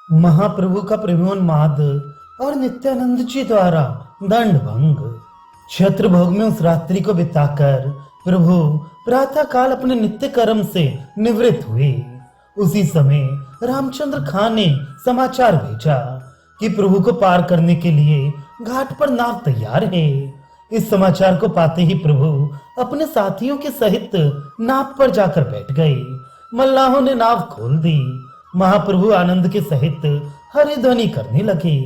महाप्रभु का प्रेमोन्माद और नित्यानंद जी द्वारा दंड भंग। क्षत्र भोग में उस रात्रि को बिताकर प्रभु प्रातः काल अपने नित्य कर्म से निवृत्त हुए। उसी समय रामचंद्र खां ने समाचार भेजा कि प्रभु को पार करने के लिए घाट पर नाव तैयार है। इस समाचार को पाते ही प्रभु अपने साथियों के सहित नाव पर जाकर बैठ गए। मल्लाहों ने नाव खोल दी। महाप्रभु आनंद के सहित हरि ध्वनि करने लगे।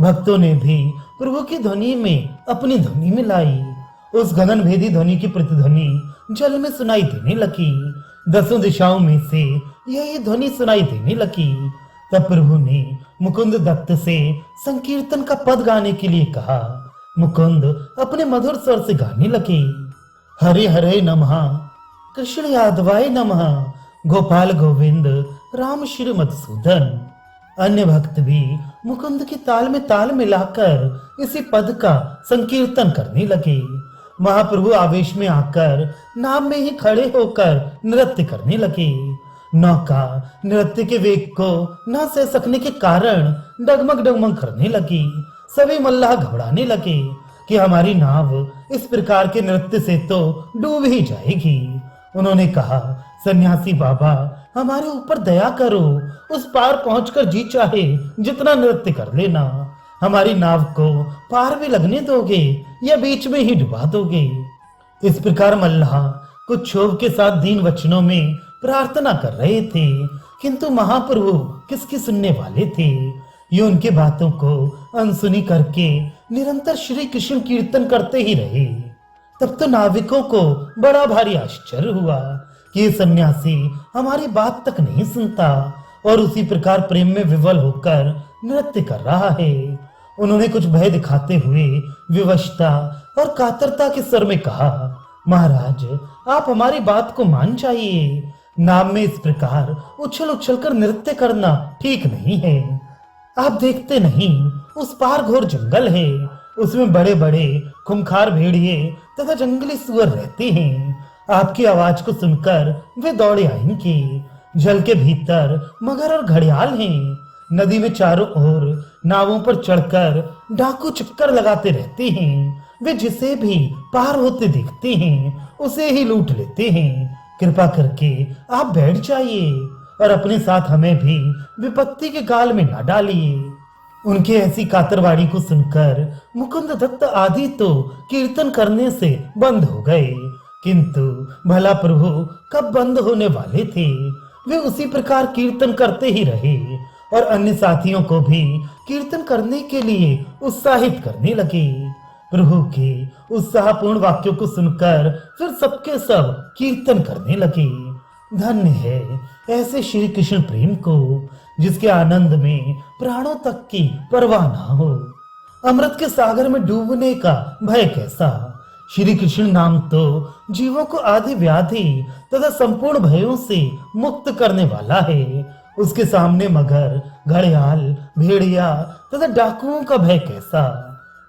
भक्तों ने भी प्रभु की ध्वनि में अपनी ध्वनि मिलाई। उस गगन भेदी ध्वनि की प्रतिध्वनि जल में सुनाई देने लगी। दसों दिशाओं में से यही ध्वनि सुनाई देने लगी। तब प्रभु ने मुकुंद दत्त से संकीर्तन का पद गाने के लिए कहा। मुकुंद अपने मधुर स्वर से गाने लगे। हरे हरे नमः, कृष्ण यादवाय नमः, गोपाल गोविंद, राम श्री मधुसूदन। अन्य भक्त भी मुकुंद की ताल में ताल मिलाकर इसी पद का संकीर्तन करने लगे। महाप्रभु आवेश में आकर नाव में ही खड़े होकर नृत्य करने लगे। नौका नृत्य के वेग को न सह सकने के कारण डगमग डगमग करने लगी। सभी मल्लाह घबराने लगे कि हमारी नाव इस प्रकार के नृत्य से तो डूब ही जाएगी। उन्होंने कहा, सन्यासी बाबा, हमारे ऊपर दया करो। उस पार पहुंचकर जी चाहे जितना नृत्य कर लेना। हमारी नाव को पार भी लगने दोगे या बीच में ही डुबा दोगे? इस प्रकार मल्लाह कुछ क्षोभ के साथ दीन वचनों में प्रार्थना कर रहे थे, किंतु महाप्रभु किसकी सुनने वाले थे। ये उनके बातों को अनसुनी करके निरंतर श्री कृष्ण कीर्तन करते ही रहे। तब तो नाविकों को बड़ा भारी आश्चर्य हुआ कि ये सन्यासी हमारी बात तक नहीं सुनता और उसी प्रकार प्रेम में विवल होकर नृत्य कर रहा है। उन्होंने कुछ भय दिखाते हुए विवशता और कातरता के स्वर में कहा, महाराज, आप हमारी बात को मान जाइए। नाम में इस प्रकार उछल उछल कर नृत्य करना ठीक नहीं है। आप देखते नहीं, उस पार घोर जंगल है। उसमें बड़े बड़े खूंखार भेड़िए तथा जंगली सुअर रहते हैं। आपकी आवाज को सुनकर वे दौड़े आएंगे। जल के भीतर मगर और घड़ियाल हैं। नदी में चारों ओर नावों पर चढ़कर डाकू चक्कर लगाते रहते हैं। वे जिसे भी पार होते देखते हैं उसे ही लूट लेते हैं। कृपा करके आप बैठ जाइए और अपने साथ हमें भी विपत्ति के गाल में न डालिए। उनके ऐसी कातरवाड़ी को सुनकर मुकुंद दत्त आदि तो कीर्तन करने से बंद हो गए, किंतु भला प्रभु कब बंद होने वाले थे। वे उसी प्रकार कीर्तन करते ही रहे और अन्य साथियों को भी कीर्तन करने के लिए उत्साहित करने लगे। प्रभु के उत्साहपूर्ण वाक्यों को सुनकर फिर सबके सब कीर्तन करने लगे। धन्य है ऐसे श्री कृष्ण प्रेम को, जिसके आनंद में प्राणों तक की परवाह ना हो। अमृत के सागर में डूबने का भय कैसा। श्री कृष्ण नाम तो जीवों को आदि व्याधि तथा संपूर्ण भयों से मुक्त करने वाला है। उसके सामने मगर, घड़ियाल, भेड़िया तथा डाकुओं का भय कैसा।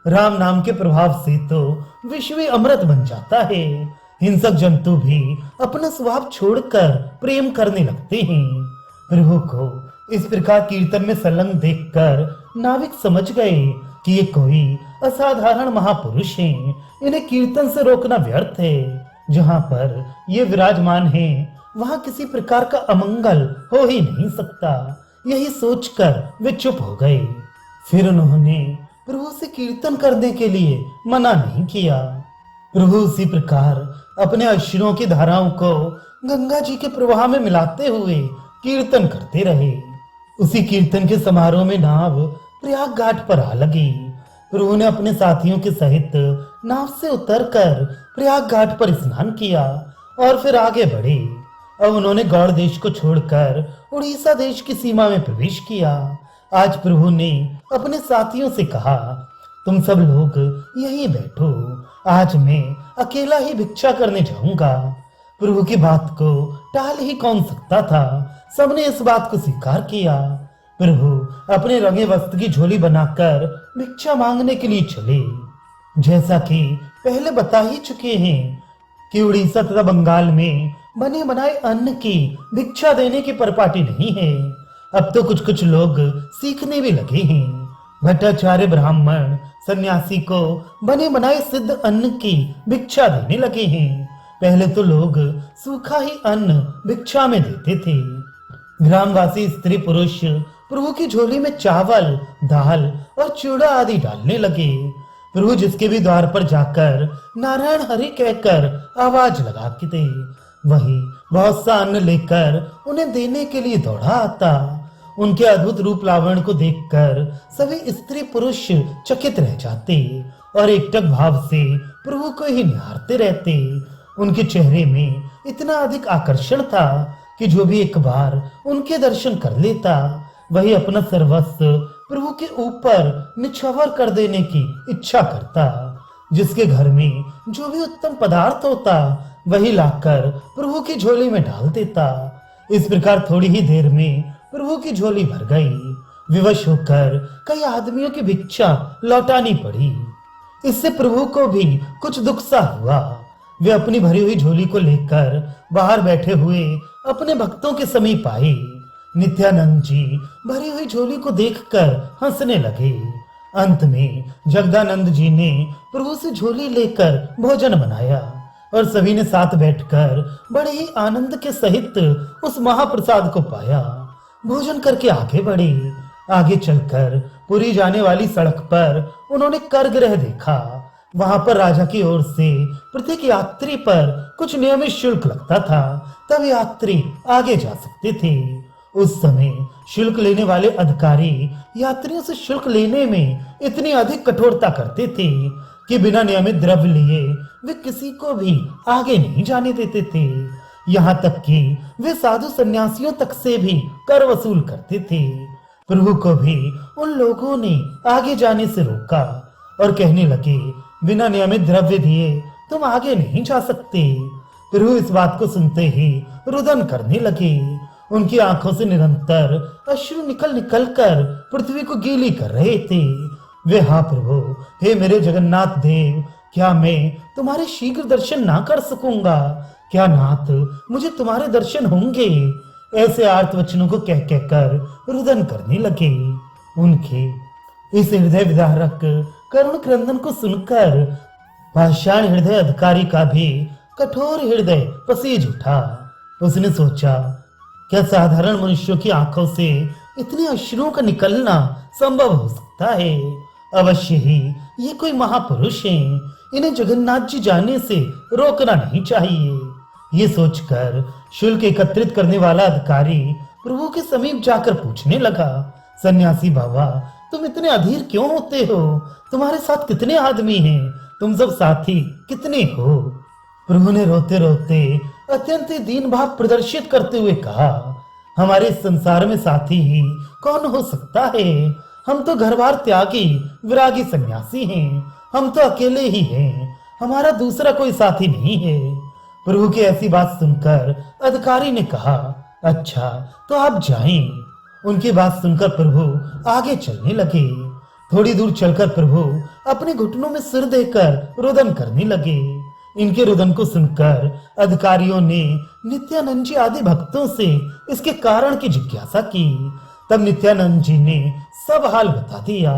राम नाम के प्रभाव से तो विश्व ही अमृत बन जाता है। हिंसक जंतु भी अपना स्वभाव छोड़कर प्रेम करने लगते हैं। प्रभु को इस प्रकार कीर्तन में संलग्न देखकर नाविक समझ गए कि ये कोई असाधारण महापुरुष हैं। इन्हें कीर्तन से रोकना व्यर्थ है। जहाँ पर ये विराजमान हैं, वहाँ किसी प्रकार का अमंगल हो ही नहीं सकता। यही सोचकर वे चुप हो गए। फिर उन्होंने प्रभु से कीर्तन करने के लिए मना नहीं किया। प्रभु उसी प्रकार अपने अश्रुओं की धाराओं को गंगा जी के प्रवाह में मिलाते हुए कीर्तन करते रहे। उसी कीर्तन के समारोह में नाव प्रयाग घाट पर आ लगी। प्रभु ने अपने साथियों के सहित नाव से उतरकर प्रयाग घाट पर स्नान किया और फिर आगे बढ़े। अब उन्होंने गौड़ देश को छोड़कर उड़ीसा देश की सीमा में प्रवेश किया। आज प्रभु ने अपने साथियों से कहा, तुम सब लोग यहीं बैठो, आज मैं अकेला ही भिक्षा करने जाऊंगा। प्रभु की बात को टाल ही कौन सकता था। सबने इस बात को स्वीकार किया। प्रभु अपने रंगे वस्त्र की झोली बनाकर भिक्षा मांगने के लिए चले। जैसा कि पहले बता ही चुके हैं कि उड़ीसा तथा बंगाल में बने बनाए अन्न की भिक्षा देने की परपाटी नहीं है। अब तो कुछ कुछ लोग सीखने भी लगे हैं। भट्टाचार्य ब्राह्मण सन्यासी को बने बनाए सिद्ध अन्न की भिक्षा देने लगे हैं। पहले तो लोग सूखा ही अन्न भिक्षा में देते थे। ग्रामवासी स्त्री पुरुष प्रभु की झोली में चावल, दाल और चूड़ा आदि डालने लगे। प्रभु जिसके भी द्वार पर जाकर नारायण हरि कहकर आवाज लगाते थे, वही बहुत सा अन्न लेकर उन्हें देने के लिए दौड़ा आता। उनके अद्भुत रूप लावण्य को देखकर सभी स्त्री पुरुष चकित रह जाते और एकटक भाव से प्रभु को ही निहारते रहते। उनके चेहरे में इतना अधिक आकर्षण था कि जो भी एक बार उनके दर्शन कर लेता, वही अपना सर्वस्व प्रभु के ऊपर निछावर कर देने की इच्छा करता। जिसके घर में जो भी उत्तम पदार्थ होता, वही लाकर प्रभु की झोली में डाल देता। इस प्रकार थोड़ी ही देर में प्रभु की झोली भर गई। विवश होकर कई आदमियों की भिक्षा लौटानी पड़ी। इससे प्रभु को भी कुछ दुख सा हुआ। वे अपनी भरी हुई झोली को लेकर बाहर बैठे हुए अपने भक्तों के समीप आए। नित्यानंद जी भरी हुई झोली को देखकर हंसने लगे। अंत में जगदानंद जी ने प्रभु से झोली लेकर भोजन बनाया और सभी ने साथ बैठकर बड़े ही आनंद के सहित उस महाप्रसाद को पाया। भोजन करके आगे बढ़े। आगे चलकर पुरी जाने वाली सड़क पर उन्होंने करगृह देखा। वहां पर राजा की ओर से प्रत्येक यात्री पर कुछ नियमित शुल्क लगता था, तब यात्री आगे जा सकते थे। उस समय शुल्क लेने वाले अधिकारी यात्रियों से शुल्क लेने में इतनी अधिक कठोरता करते थे कि बिना नियमित द्रव्य लिए वे किसी को भी आगे नहीं जाने देते थे। यहाँ तक कि वे साधु सन्यासियों तक से भी कर वसूल करते थे। प्रभु को भी उन लोगों ने आगे जाने से रोका और कहने लगे, बिना नियमित द्रव्य दिए तुम आगे नहीं जा सकते। प्रभु इस बात को सुनते ही रुदन करने लगे। उनकी आंखों से निरंतर अश्रु निकल निकल कर पृथ्वी को गीली कर रहे थे। वे, हाँ प्रभु, हे मेरे जगन्नाथ देव, क्या मैं तुम्हारे शीघ्र दर्शन ना कर सकूंगा? क्या नाथ मुझे तुम्हारे दर्शन होंगे? ऐसे आर्त वचनों को कह कहकर रुदन करने लगे। उनके इस हृदय विदारक करुण क्रंदन को सुनकर पाषाण हृदय अधिकारी का भी कठोर हृदय पसीज उठा। उसने सोचा, क्या साधारण मनुष्यों की आंखों से इतने अश्रुओं का निकलना संभव हो सकता है? अवश्य ही ये कोई महापुरुष हैं, इन्हें जगन्नाथ जी जाने से रोकना नहीं चाहिए। ये सोचकर शुल्क एकत्रित करने वाला अधिकारी प्रभु के समीप जाकर पूछने लगा, सन्यासी बाबा, तुम इतने अधीर क्यों होते हो? तुम्हारे साथ कितने आदमी हैं? तुम सब साथी कितने हो? प्रभु ने रोते रोते अत्यंत दीन भाव प्रदर्शित करते हुए कहा, हमारे इस संसार में साथी ही कौन हो सकता है? हम तो घर बार त्यागी विरागी सन्यासी हैं। हम तो अकेले ही हैं, हमारा दूसरा कोई साथी नहीं है। प्रभु की ऐसी बात सुनकर अधिकारी ने कहा, अच्छा तो आप जाएं। उनकी बात सुनकर प्रभु आगे चलने लगे। थोड़ी दूर चलकर प्रभु अपने घुटनों में सिर देकर रुदन करने लगे। इनके रुदन को सुनकर अधिकारियों ने नित्यानंद जी आदि भक्तों से इसके कारण की जिज्ञासा की। तब नित्यानंद जी ने सब हाल बता दिया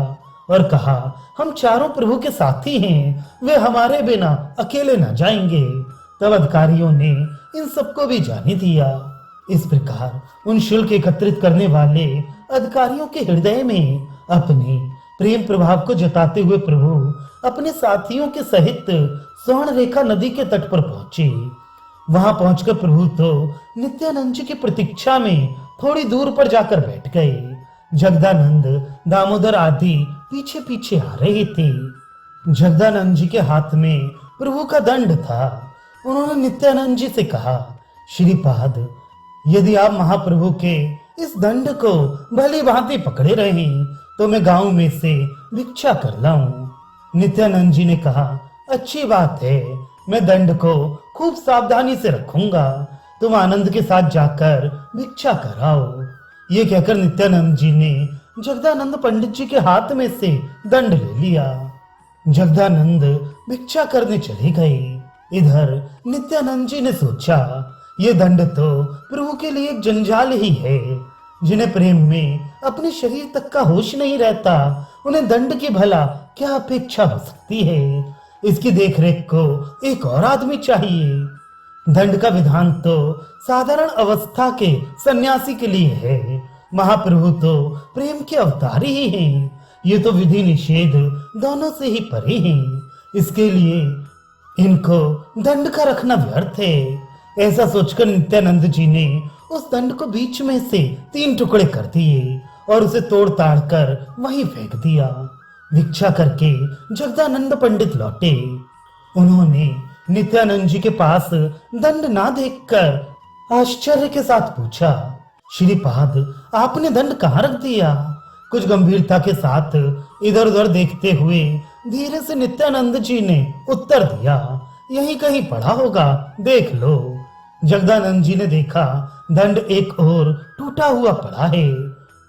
और कहा, हम चारों प्रभु के साथी हैं, वे हमारे बिना अकेले न जाएंगे। तब अधिकारियों ने इन सबको भी जाने दिया। इस प्रकार उन शुल्क एकत्रित करने वाले अधिकारियों के हृदय में अपने प्रेम प्रभाव को जताते हुए प्रभु अपने साथियों के सहित स्वर्ण रेखा नदी के तट पर पहुंचे। वहां पहुंचकर प्रभु तो नित्यानंद जी की प्रतीक्षा में थोड़ी दूर पर जाकर बैठ गए। जगदानंद, दामोदर आदि पीछे पीछे आ रहे थे। जगदानंद जी के हाथ में प्रभु का दंड था। उन्होंने नित्यानंद जी से कहा, श्रीपाद, यदि आप महाप्रभु के इस दंड को भली भांति पकड़े रहे तो मैं गांव में से भिक्षा कर लाऊं। नित्यानंद जी ने कहा, अच्छी बात है, मैं दंड को खूब सावधानी से रखूंगा। तुम आनंद के साथ जाकर भिक्षा कराओ। ये कहकर नित्यानंद जी ने जगदानंद पंडित जी के हाथ में से दंड ले लिया। जगदानंद भिक्षा करने चले गए। इधर नित्यानंद जी ने सोचा, ये दंड तो प्रभु के लिए एक जंजाल ही है। जिन्हें प्रेम में अपने शरीर तक का होश नहीं रहता, उन्हें दंड की भला क्या अपेक्षा हो सकती है। इसकी देखरेख को एक और आदमी चाहिए। दंड का विधान तो साधारण अवस्था के सन्यासी के लिए है, महाप्रभु तो प्रेम के अवतार ही हैं। ये तो विधि निषेध दोनों से ही परे हैं। इसके लिए इनको दंड का रखना व्यर्थ है। ऐसा सोचकर नित्यानंद जी ने उस दंड को बीच में से 3 टुकड़े कर दिए और उसे तोड़ ताड़ कर वहीं फेंक दिया। भिक्षा करके जगदानंद पंडित लौटे। उन्होंने नित्यानंद जी के पास दंड ना देखकर आश्चर्य के साथ पूछा, श्रीपाद आपने दंड कहाँ रख दिया? कुछ गंभीरता के साथ इधर उधर देखते हुए धीरे से नित्यानंद जी ने उत्तर दिया, यहीं कहीं पड़ा होगा, देख लो। जगदानंद जी ने देखा दंड एक और टूटा हुआ पड़ा है।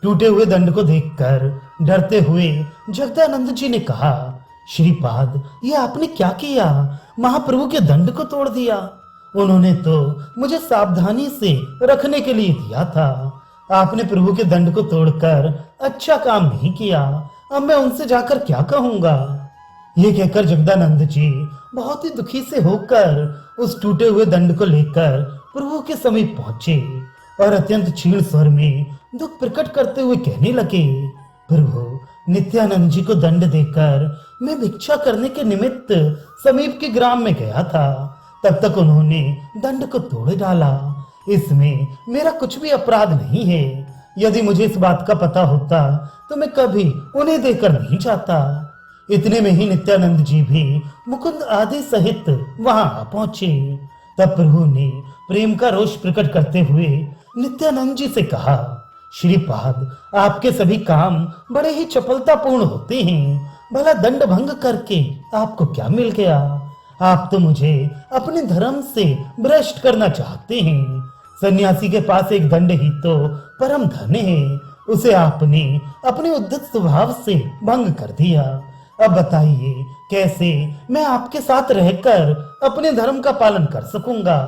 टूटे हुए दंड को देखकर डरते हुए जगदानंद जी ने कहा, श्रीपाद ये आपने क्या किया? महाप्रभु के दंड को तोड़ दिया। उन्होंने तो मुझे सावधानी से रखने के लिए दिया था। आपने प्रभु के दंड को तोड़कर अच्छा काम नहीं किया। अब मैं उनसे जाकर क्या कहूंगा? ये कहकर जगदानंद जी बहुत ही दुखी से होकर उस टूटे हुए दंड को लेकर प्रभु के समीप पहुंचे और अत्यंत क्षीण स्वर में दुख प्रकट करते हुए कहने लगे, प्रभु नित्यानंद जी को दंड देकर मैं भिक्षा करने के निमित्त समीप के ग्राम में गया था। तब तक उन्होंने दंड को तोड़ डाला। इसमें मेरा कुछ भी अपराध नहीं है। यदि मुझे इस बात का पता होता तो मैं कभी उन्हें देकर नहीं जाता। इतने में ही नित्यानंद जी भी मुकुंद आदि सहित वहां आ पहुंचे। तब प्रभु ने प्रेम का रोष प्रकट करते हुए नित्यानंद जी से कहा, श्रीपाद आपके सभी काम बड़े ही चपलतापूर्ण होते हैं। भला दंड भंग करके आपको क्या मिल गया? आप तो मुझे अपने धर्म से भ्रष्ट करना चाहते हैं। सन्यासी के पास एक दंड ही तो परम धन है। उसे आपने अपने उद्धत स्वभाव से भंग कर दिया। अब बताइए कैसे मैं आपके साथ रहकर अपने धर्म का पालन कर सकूंगा?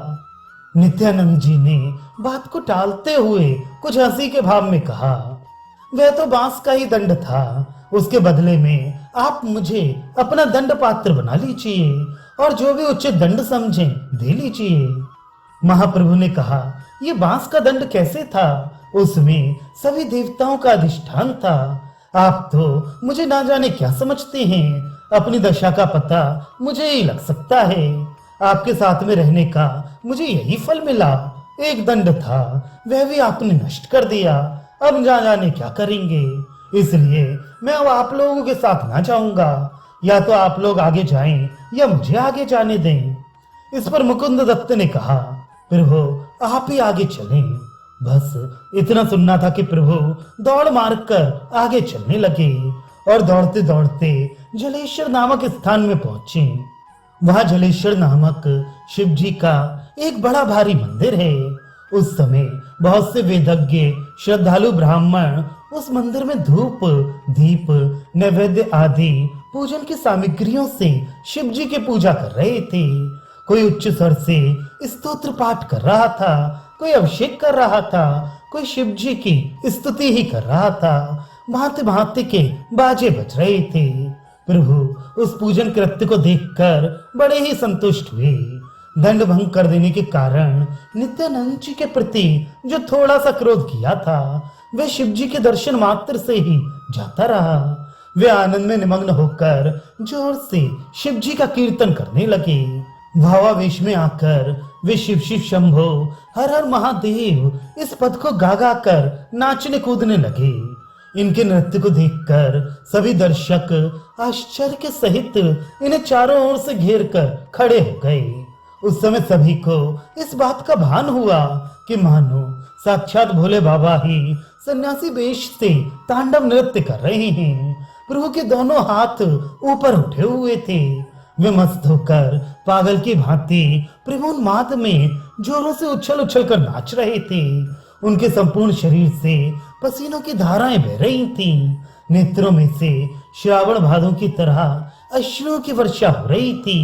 नित्यानंद जी ने बात को टालते हुए कुछ हंसी के भाव में कहा, वह तो बांस का ही दंड था। उसके बदले में आप मुझे अपना दंड पात्र बना लीजिए और जो भी उचित दंड समझें दे लीजिए। महाप्रभु ने कहा, ये बांस का दंड कैसे था? उसमें सभी देवताओं का अधिष्ठान था। आप तो मुझे ना जाने क्या समझते हैं। अपनी दशा का पता मुझे ही लग सकता है। आपके साथ में रहने का मुझे यही फल मिला। एक दंड था, वह भी आपने नष्ट कर दिया। अब ना जाने क्या करेंगे। इसलिए मैं अब आप लोगों के साथ ना जाऊंगा। या तो आप लोग आगे जाएं या मुझे आगे जाने दें। इस पर मुकुंद दत्त ने कहा, प्रभु आप ही आगे चलें। बस इतना सुनना था कि प्रभु दौड़ मारकर आगे चलने लगे और दौड़ते दौड़ते जलेश्वर नामक स्थान में पहुंचे। वहां जलेश्वर नामक शिव जी का एक बड़ा भारी मंदिर है। उस समय बहुत से वेदज्ञ श्रद्धालु ब्राह्मण उस मंदिर में धूप, दीप, नैवेद्य आदि पूजन की सामग्रियों से शिव जी की पूजा कर रहे थे। कोई उच्च स्वर से स्तोत्र पाठ कर रहा था, कोई अभिषेक कर रहा था, कोई शिव जी की स्तुति ही कर रहा था। भांति भांति के बाजे बज रहे थे। प्रभु उस पूजन कृत्य को देखकर बड़े ही संतुष्ट हुए। दंड भंग कर देने के कारण नित्यानंद जी के प्रति जो थोड़ा सा क्रोध किया था, वह शिव जी के दर्शन मात्र से ही जाता रहा। वे आनंद में निमग्न होकर जोर से शिव जी का कीर्तन करने लगे। भावावेश में आकर वे शिव शिव शंभो हर हर महादेव इस पद को गा गा कर नाचने कूदने लगे। इनके नृत्य को देखकर सभी दर्शक आश्चर्य के सहित इन्हें चारों ओर से घेर कर खड़े हो गए। उस समय सभी को इस बात का भान हुआ कि मानो साक्षात भोले बाबा ही सन्यासी वेश से तांडव नृत्य कर रहे हैं। प्रभु के दोनों हाथ ऊपर उठे हुए थे। वे मस्त होकर पागल की भांति प्रभुन्माद में जोरों से उछल उछल कर नाच रहे थे। उनके संपूर्ण शरीर से पसीनों की धाराएं बह रही थीं। नेत्रों में से श्रावण भादों की तरह अश्रुओं की वर्षा हो रही थी।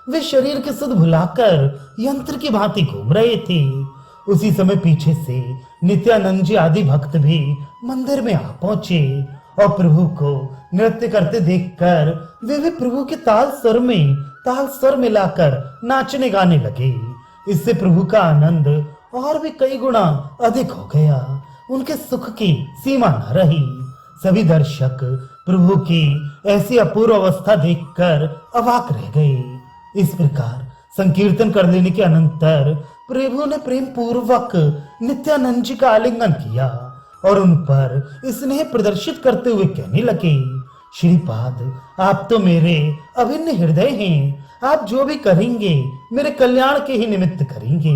वे शरीर के सुध भुलाकर यंत्र की भांति घूम रहे थे। उसी समय पीछे से नित्यानंद जी आदि भक्त भी मंदिर में आ पहुंचे और प्रभु को नृत्य करते देखकर वे भी प्रभु के ताल स्वर मिलाकर नाचने गाने लगे। इससे प्रभु का आनंद और भी कई गुना अधिक हो गया। उनके सुख की सीमा न रही। सभी दर्शक प्रभु की ऐसी अपूर्व अवस्था देखकर अवाक रह गए। इस प्रकार संकीर्तन कर लेने के अनंतर प्रभु ने प्रेम पूर्वक नित्यानंद जी का आलिंगन किया और उन पर स्नेह प्रदर्शित करते हुए कहने लगे, श्रीपाद, आप तो मेरे अभिन्न हृदय हैं। आप जो भी करेंगे मेरे कल्याण के ही निमित्त करेंगे।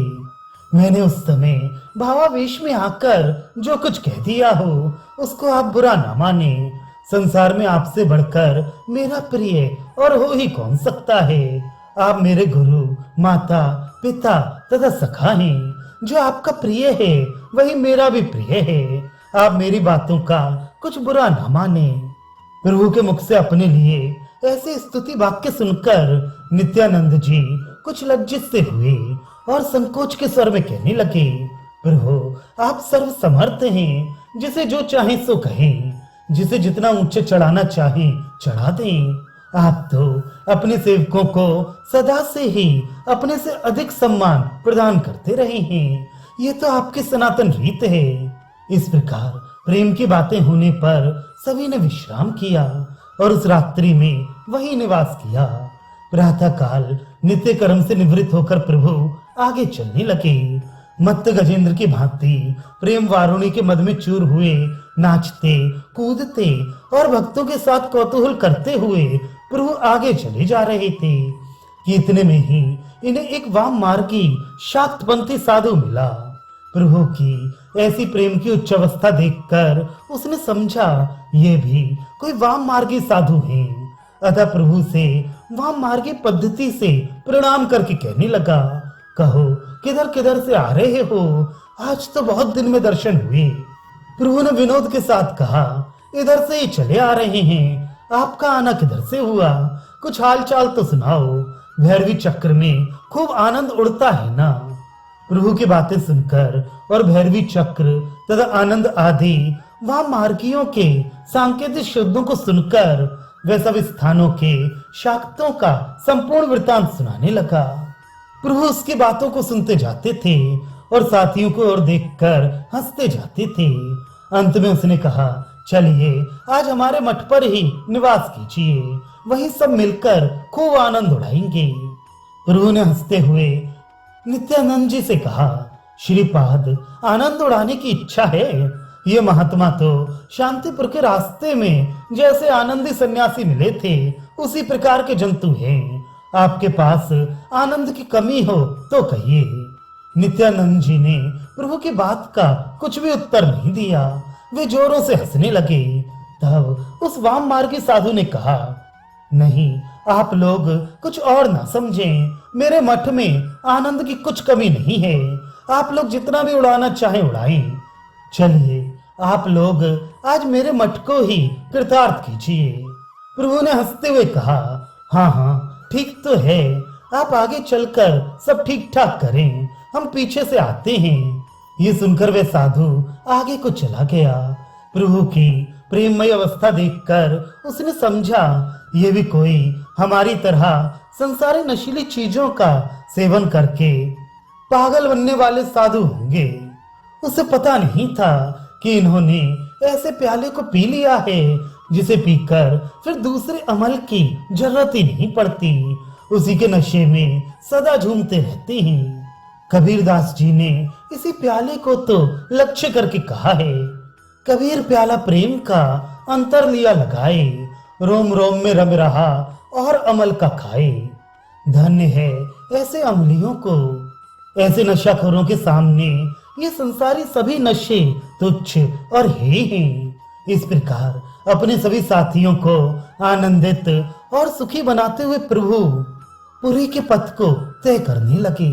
मैंने उस समय भावावेश में आकर जो कुछ कह दिया हो उसको आप बुरा ना माने। संसार में आपसे बढ़कर मेरा प्रिय और हो ही कौन सकता है। आप मेरे गुरु, माता, पिता तथा सखा हैं। जो आपका प्रिय है वही मेरा भी प्रिय है। आप मेरी बातों का कुछ बुरा ना माने। प्रभु के मुख से अपने लिए ऐसे स्तुति वाक्य सुनकर नित्यानंद जी कुछ लज्जित से हुए और संकोच के स्वर में कहने लगे, प्रभु, आप सर्व समर्थ हैं। जिसे जो चाहे सो कहें, जिसे जितना ऊंचे चढ़ाना चाहे चढ़ा दें। आप तो अपने सेवकों को सदा से ही अपने से अधिक सम्मान प्रदान करते रहे हैं। ये तो आपकी सनातन रीत है। इस प्रकार प्रेम की बातें होने पर सभी ने विश्राम किया और उस रात्रि में वही निवास किया। प्रातः काल नित्य कर्म से निवृत्त होकर प्रभु आगे चलने लगे। मत्त गजेंद्र की भांति प्रेम वारुणी के मद में चूर हुए नाचते कूदते और भक्तों के साथ कौतूहल करते हुए प्रभु आगे चले जा रहे थे कि इतने में ही इन्हें एक वाम मार्गी शाक्तपंथी साधु मिला। प्रभु की ऐसी प्रेम की उच्च अवस्था देखकर उसने समझा ये भी कोई वाम मार्गी साधु हैं। अतः प्रभु से वाम मार्गी पद्धति से प्रणाम करके कहने लगा, कहो किधर किधर से आ रहे हो? आज तो बहुत दिन में दर्शन हुए। प्रभु ने विनोद के साथ कहा, इधर से ही चले आ रहे हैं। आपका आना किधर से हुआ? कुछ हाल चाल तो सुनाओ। भैरवी चक्र में खूब आनंद उड़ता है ना? प्रभु की बातें सुनकर और भैरवी चक्र तथा आनंद आदि वहां मार्गियों के सांकेतिक शब्दों को सुनकर वे सब स्थानों के शाक्तों का संपूर्ण वृत्तांत सुनाने लगा। प्रभु उसकी बातों को सुनते जाते थे और साथियों को और देखकर हंसते जाते थे। अंत में उसने कहा, चलिए आज हमारे मठ पर ही निवास कीजिए, वहीं सब मिलकर खूब आनंद उड़ाएंगे। प्रभु ने हंसते हुए नित्यानंद जी से कहा, श्रीपाद, आनंद उड़ाने की इच्छा है? ये महात्मा तो शांतिपुर के रास्ते में जैसे आनंदी सन्यासी मिले थे उसी प्रकार के जंतु हैं। आपके पास आनंद की कमी हो तो कहिए। नित्यानंद जी ने प्रभु की बात का कुछ भी उत्तर नहीं दिया। वे जोरों से हंसने लगे। तब उस वाम मार्गी साधु ने कहा, नहीं, आप लोग कुछ और ना समझें। मेरे मठ में आनंद की कुछ कमी नहीं है। आप लोग जितना भी उड़ाना चाहें उड़ाएं। चलिए आप लोग आज मेरे मठ को ही कृतार्थ कीजिए। प्रभु ने हंसते हुए कहा, हाँ हाँ, ठीक तो है। आप आगे चलकर सब ठीक ठाक करें, हम पीछे से आते हैं। ये सुनकर वे साधु आगे को चला गया। प्रभु की प्रेममय अवस्था देखकर उसने समझा ये भी कोई हमारी तरह संसारी नशीली चीजों का सेवन करके पागल बनने वाले साधु होंगे। उसे पता नहीं था कि इन्होंने ऐसे प्याले को पी लिया है जिसे पीकर फिर दूसरे अमल की जरूरत ही नहीं पड़ती। उसी के नशे में सदा झूमते रहते हैं। कबीरदास जी ने इसी प्याले को तो लक्ष्य करके कहा है, कबीर प्याला प्रेम का अंतर लिया लगाए, रोम रोम में रम रहा और अमल का खाए। धन्य है ऐसे अमलियों को। ऐसे नशाखोरों के सामने ये संसारी सभी नशे तुच्छ और हे हैं। इस प्रकार अपने सभी साथियों को आनंदित और सुखी बनाते हुए प्रभु पुरी के पथ को तय करने लगे।